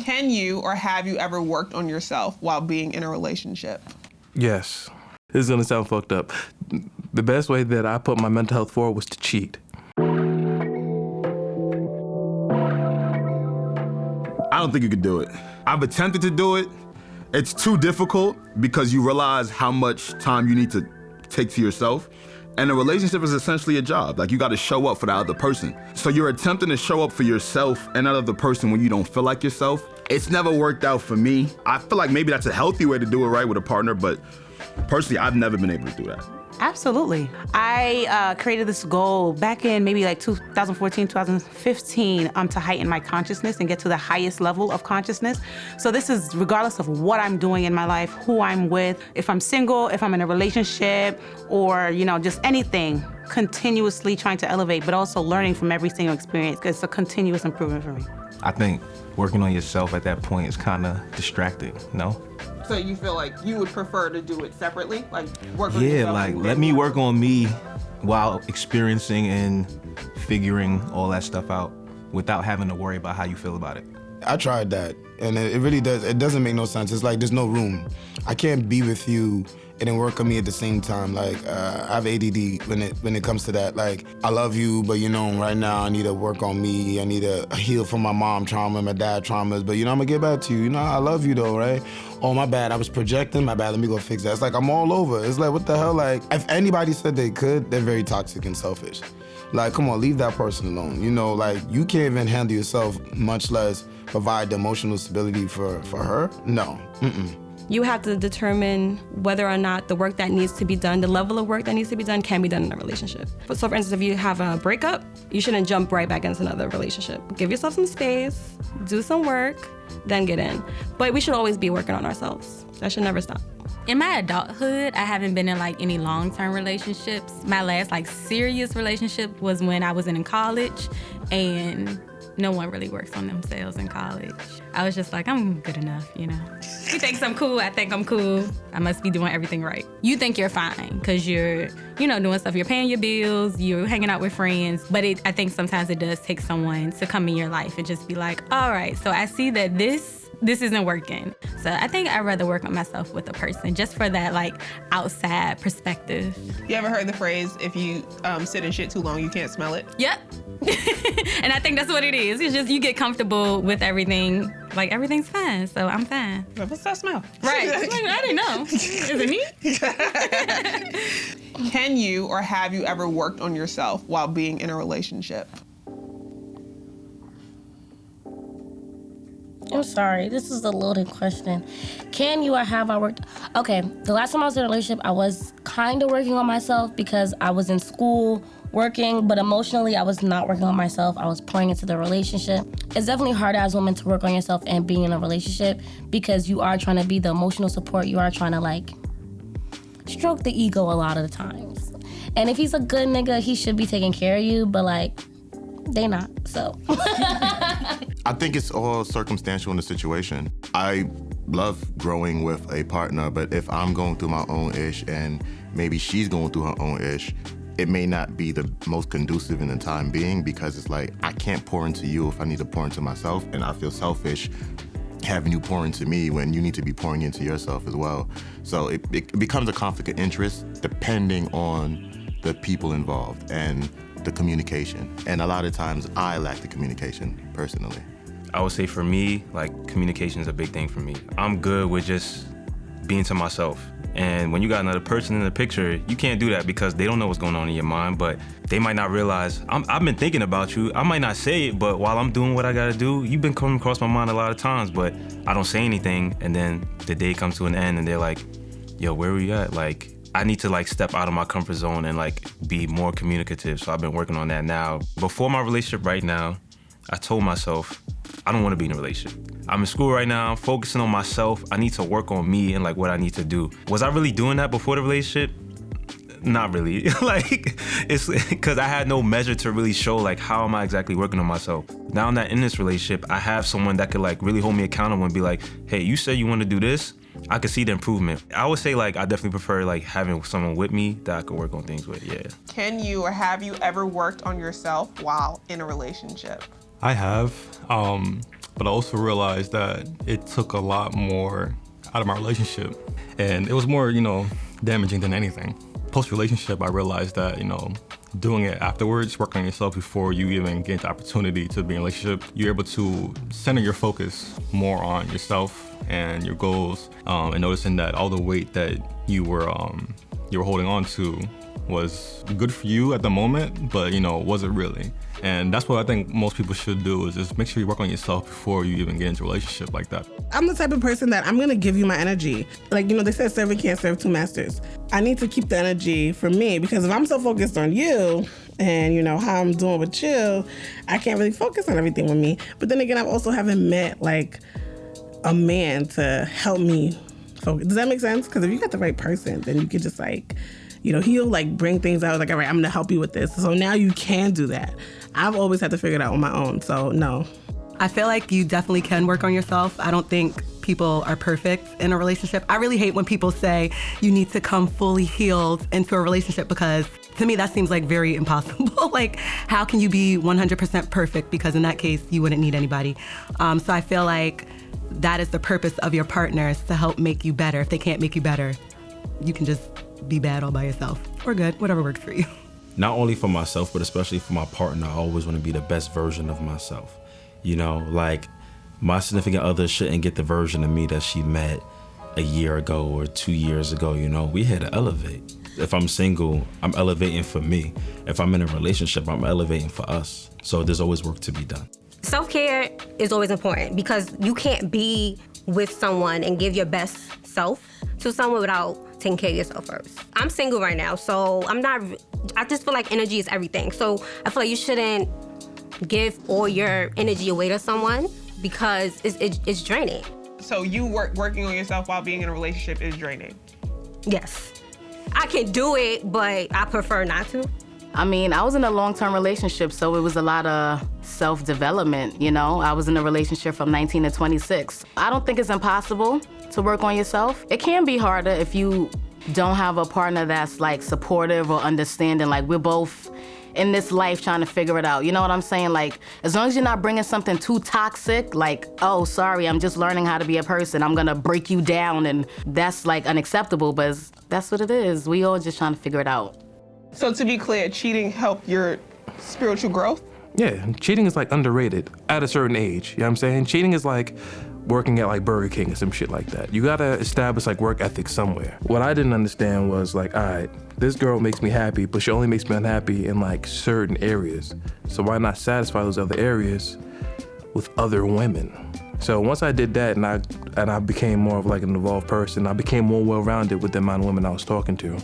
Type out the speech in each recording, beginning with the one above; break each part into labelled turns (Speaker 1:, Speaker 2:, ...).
Speaker 1: Can you or have you ever worked on yourself while being in a relationship?
Speaker 2: Yes. This is gonna sound fucked up. The best way that I put my mental health forward was to cheat.
Speaker 3: I don't think you could do it. I've attempted to do it. It's too difficult because you realize how much time you need to take to yourself. And a relationship is essentially a job. Like, you gotta show up for the other person. So you're attempting to show up for yourself and that other person when you don't feel like yourself. It's never worked out for me. I feel like maybe that's a healthy way to do it, right, with a partner, but personally, I've never been able to do that.
Speaker 4: Absolutely. I created this goal back in maybe like 2014, 2015 to heighten my consciousness and get to the highest level of consciousness. So this is regardless of what I'm doing in my life, who I'm with, if I'm single, if I'm in a relationship, or, you know, just anything, continuously trying to elevate, but also learning from every single experience, because it's a continuous improvement for me.
Speaker 5: I think working on yourself at that point is kind of distracting, no?
Speaker 1: So you feel like you would prefer to do it separately? Like work on
Speaker 5: Yeah,
Speaker 1: yourself?
Speaker 5: like let me work on me while experiencing and figuring all that stuff out without having to worry about how you feel about it.
Speaker 6: I tried that, and it really does. It doesn't make no sense. It's like there's no room. I can't be with you and then work on me at the same time. Like I have ADD when it comes to that. Like, I love you, but you know, right now I need to work on me. I need to heal from my mom trauma, my dad traumas. But you know, I'm gonna get back to you. You know, I love you though, right? Oh, my bad, I was projecting. My bad, let me go fix that. It's like I'm all over. It's like, what the hell? Like, if anybody said they could, they're very toxic and selfish. Like, come on, leave that person alone. You know, like, you can't even handle yourself, much less provide the emotional stability for her. No,
Speaker 7: You have to determine whether or not the work that needs to be done, the level of work that needs to be done, can be done in a relationship. So for instance, if you have a breakup, you shouldn't jump right back into another relationship. Give yourself some space, do some work, then get in. But we should always be working on ourselves. That should never stop.
Speaker 8: In my adulthood, I haven't been in like any long-term relationships. My last like serious relationship was when I was in college, and no one really works on themselves in college. I was just like, I'm good enough, you know. He thinks I'm cool, I think I'm cool. I must be doing everything right. You think you're fine because you're, you know, doing stuff. You're paying your bills, you're hanging out with friends. But I think sometimes it does take someone to come in your life and just be like, all right, so I see that this isn't working. So I think I'd rather work on myself with a person just for that like outside perspective.
Speaker 1: You ever heard the phrase, if you sit in shit too long, you can't smell it?
Speaker 8: Yep. And I think that's what it is. It's just you get comfortable with everything. Like everything's fine, so I'm fine.
Speaker 1: What's that smell?
Speaker 8: Right. I didn't know. Is it me?
Speaker 1: Can you or have you ever worked on yourself while being in a relationship?
Speaker 9: I'm sorry, this is a loaded question. Can you or have I worked? Okay, the last time I was in a relationship, I was kind of working on myself because I was in school working, but emotionally I was not working on myself. I was pouring into the relationship. It's definitely hard as a woman to work on yourself and being in a relationship because you are trying to be the emotional support. You are trying to like stroke the ego a lot of the times. And if he's a good nigga, he should be taking care of you, but like, they not, so.
Speaker 10: I think it's all circumstantial in the situation. I love growing with a partner, but if I'm going through my own ish and maybe she's going through her own ish, it may not be the most conducive in the time being because it's like, I can't pour into you if I need to pour into myself, and I feel selfish having you pour into me when you need to be pouring into yourself as well. So it becomes a conflict of interest depending on the people involved and the communication. And a lot of times I lack the communication personally.
Speaker 11: I would say for me, like, communication is a big thing for me. I'm good with just being to myself. And when you got another person in the picture, you can't do that because they don't know what's going on in your mind, but they might not realize, I've been thinking about you. I might not say it, but while I'm doing what I gotta do, you've been coming across my mind a lot of times, but I don't say anything. And then the day comes to an end and they're like, yo, where were you at? Like, I need to like step out of my comfort zone and like be more communicative. So I've been working on that now. Before my relationship right now, I told myself, I don't want to be in a relationship. I'm in school right now, focusing on myself. I need to work on me and like what I need to do. Was I really doing that before the relationship? Not really. Like, it's because I had no measure to really show like how am I exactly working on myself. Now that in this relationship, I have someone that could like really hold me accountable and be like, hey, you said you want to do this. I could see the improvement. I would say like I definitely prefer like having someone with me that I could work on things with, yeah.
Speaker 1: Can you or have you ever worked on yourself while in a relationship?
Speaker 12: I have.
Speaker 5: but I also realized that it took a lot more out of my relationship. And it was more, damaging than anything. Post-relationship, I realized that, doing it afterwards, working on yourself before you even get the opportunity to be in a relationship, you're able to center your focus more on yourself and your goals, and noticing that all the weight that you were holding on to was good for you at the moment, but wasn't really. And that's what I think most people should do, is just make sure you work on yourself before you even get into a relationship like that.
Speaker 12: I'm the type of person that I'm gonna give you my energy. Like, they said servant can't serve two masters. I need to keep the energy for me, because if I'm so focused on you and how I'm doing with you, I can't really focus on everything with me. But then again, I also haven't met like a man to help me focus. Does that make sense? Because if you got the right person, then you could just he'll like bring things out like, all right, I'm gonna help you with this. So now you can do that. I've always had to figure it out on my own, so no.
Speaker 13: I feel like you definitely can work on yourself. I don't think people are perfect in a relationship. I really hate when people say you need to come fully healed into a relationship, because to me that seems like very impossible. Like, how can you be 100% perfect? Because in that case, you wouldn't need anybody. So I feel like that is the purpose of your partner, is to help make you better. If they can't make you better, you can just be bad all by yourself, or good, whatever works for you.
Speaker 14: Not only for myself, but especially for my partner, I always want to be the best version of myself. Like, my significant other shouldn't get the version of me that she met a year ago or 2 years ago. We had to elevate. If I'm single, I'm elevating for me. If I'm in a relationship, I'm elevating for us. So there's always work to be done.
Speaker 15: Self-care is always important, because you can't be with someone and give your best self to someone without taking care of yourself first. I'm single right now, so I just feel like energy is everything. So I feel like you shouldn't give all your energy away to someone, because it's draining.
Speaker 1: So you working on yourself while being in a relationship is draining?
Speaker 15: Yes. I can do it, but I prefer not to.
Speaker 4: I mean, I was in a long-term relationship, so it was a lot of self-development, I was in a relationship from 19 to 26. I don't think it's impossible to work on yourself. It can be harder if you don't have a partner that's like supportive or understanding. Like, we're both in this life trying to figure it out. You know what I'm saying? Like, as long as you're not bringing something too toxic, like, oh, sorry, I'm just learning how to be a person, I'm gonna break you down, and that's like unacceptable, but that's what it is. We all just trying to figure it out.
Speaker 1: So to be clear, cheating helped your spiritual growth?
Speaker 2: Yeah, cheating is like underrated at a certain age. You know what I'm saying? Cheating is like working at like Burger King or some shit like that. You gotta establish like work ethic somewhere. What I didn't understand was like, all right, this girl makes me happy, but she only makes me unhappy in like certain areas. So why not satisfy those other areas with other women? So once I did that, and I became more of like an evolved person, I became more well-rounded with the amount of women I was talking to.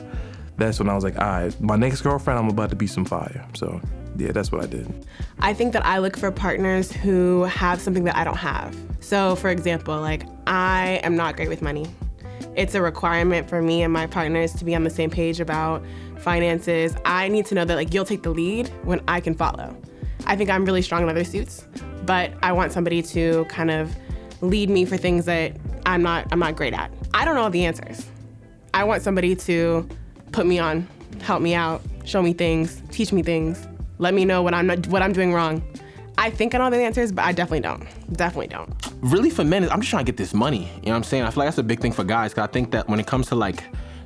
Speaker 2: That's when I was like, all right, my next girlfriend, I'm about to be some fire. So yeah, that's what I did.
Speaker 16: I think that I look for partners who have something that I don't have. So for example, like, I am not great with money. It's a requirement for me and my partners to be on the same page about finances. I need to know that like you'll take the lead when I can follow. I think I'm really strong in other suits, but I want somebody to kind of lead me for things that I'm not great at. I don't know all the answers. I want somebody to put me on, help me out, show me things, teach me things, let me know what I'm doing wrong. I think I know the answers, but I definitely don't. Definitely don't.
Speaker 17: Really, for men, I'm just trying to get this money. You know what I'm saying? I feel like that's a big thing for guys, because I think that when it comes to like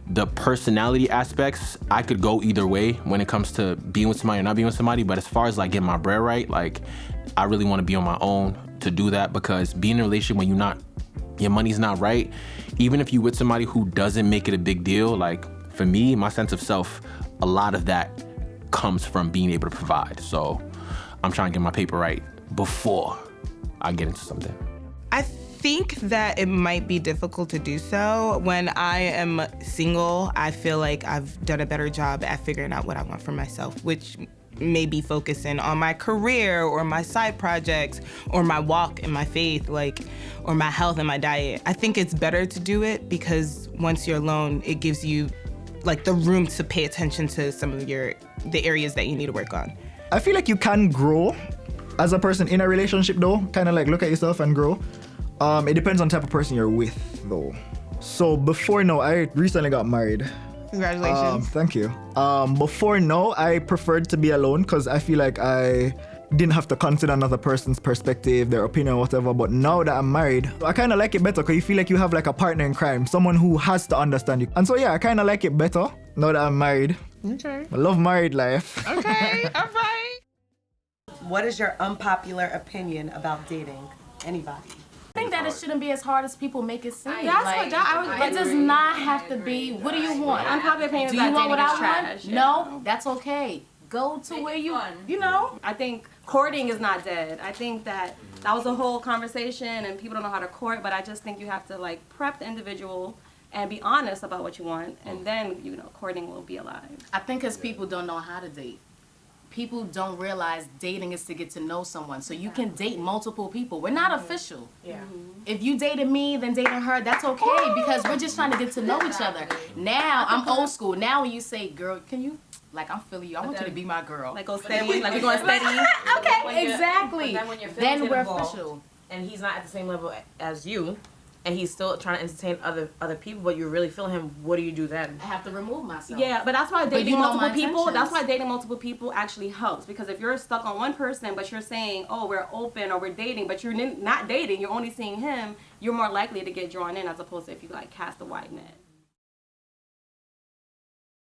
Speaker 17: the personality aspects, I could go either way when it comes to being with somebody or not being with somebody. But as far as like getting my bread right, like, I really want to be on my own to do that, because being in a relationship when your money's not right, even if you with somebody who doesn't make it a big deal, like for me, my sense of self, a lot of that comes from being able to provide. So I'm trying to get my paper right before I get into something.
Speaker 18: I think that it might be difficult to do so. When I am single, I feel like I've done a better job at figuring out what I want for myself, which may be focusing on my career or my side projects or my walk and my faith, like, or my health and my diet. I think it's better to do it because once you're alone, it gives you like the room to pay attention to some of the areas that you need to work on.
Speaker 19: I feel like you can grow as a person in a relationship though, kind of like look at yourself and grow. It depends on the type of person you're with though. So before now, I recently got married.
Speaker 1: Congratulations.
Speaker 19: Thank you. Before now, I preferred to be alone because I feel like I didn't have to consider another person's perspective, their opinion, whatever. But now that I'm married, I kind of like it better because you feel like you have like a partner in crime, someone who has to understand you. And so yeah, I kind of like it better now that I'm married.
Speaker 1: Okay.
Speaker 19: I love married life.
Speaker 1: Okay, all right.
Speaker 20: What is your unpopular opinion about dating? Anybody?
Speaker 21: I think that it shouldn't be as hard as people make it seem.
Speaker 7: That's what I
Speaker 21: it does not have to be. What do you want?
Speaker 7: Unpopular opinion
Speaker 21: Do
Speaker 7: is
Speaker 21: you
Speaker 7: that
Speaker 21: want what
Speaker 7: dating
Speaker 21: I
Speaker 7: is
Speaker 21: want?
Speaker 7: trash.
Speaker 21: No, that's okay. Go to where you know.
Speaker 7: I think courting is not dead. I think that was a whole conversation and people don't know how to court, but I just think you have to like prep the individual and be honest about what you want, and then, you know, courting will be alive.
Speaker 21: I think because people don't know how to date. People don't realize dating is to get to know someone. So you can date multiple people. We're not official.
Speaker 20: Yeah.
Speaker 21: If you dated me, then dating her, that's okay because we're just trying to get to know each other. Now, I'm old school. Now when you say, girl, can you, like, I'm feeling you. I want you to be my girl.
Speaker 7: Like go steady, like we're going steady.
Speaker 21: Okay, exactly.
Speaker 22: But then when your
Speaker 21: Then
Speaker 22: feelings
Speaker 21: we're
Speaker 22: get involved,
Speaker 21: official.
Speaker 22: and he's not at the same level as you, and he's still trying to entertain other people, but you're really feeling him, what do you do then?
Speaker 21: I have to remove myself.
Speaker 7: Yeah, but that's why
Speaker 21: But
Speaker 7: dating
Speaker 21: you know
Speaker 7: multiple
Speaker 21: my
Speaker 7: people. That's
Speaker 21: intentions.
Speaker 7: why dating multiple people actually helps, because if you're stuck on one person, but you're saying, "Oh, we're open" or "We're dating," but you're not dating, you're only seeing him, you're more likely to get drawn in, as opposed to if you like cast a wide net.